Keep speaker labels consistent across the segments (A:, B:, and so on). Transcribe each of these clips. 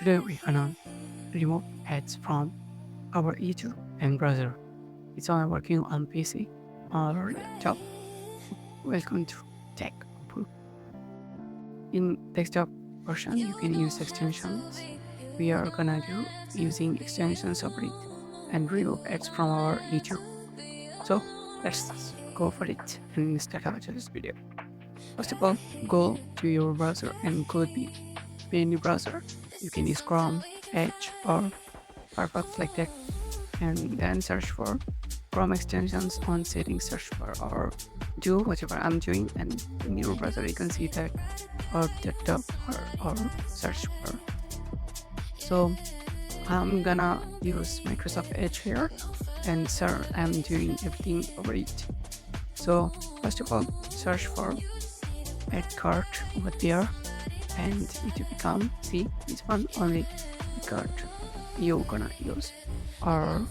A: Today we gonna remove ads from our YouTube and browser. It's on working on PC or laptop. Welcome to Tech Guru. In desktop version, you can use extensions. We are gonna do using extensions of it and remove ads from our YouTube. So let's go for it and start out this video. First of all, go to your browser and go to any browser. You can use Chrome, Edge, or Firefox like that, and then search for Chrome extensions on settings search bar, or do whatever I'm doing, and in your browser you can see that or the top or search bar. So I'm gonna use Microsoft Edge here, and I'm doing everything over it. So first of all, search for add card over there, and it will become, see, this one only the card you're gonna use, or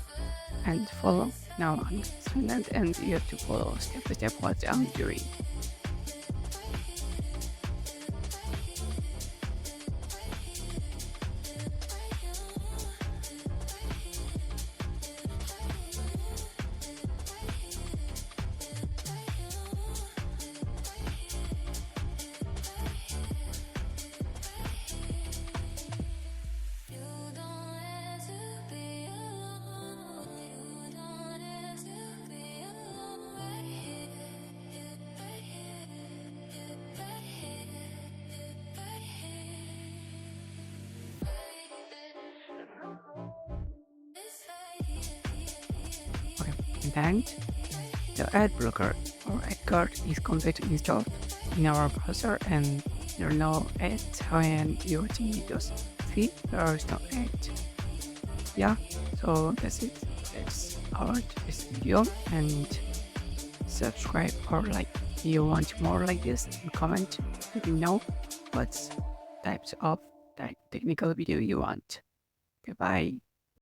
A: and follow. Now I'm explain that, and you have to follow step by step what I'm doing. Okay, and then the ad blocker or ad card is completely installed in our browser, and there are no ads when you're watching videos. See, there is no ad. Yeah, so that's it. That's our this video, and subscribe or like if you want more like this, and comment, let me know what types of technical video you want. Goodbye.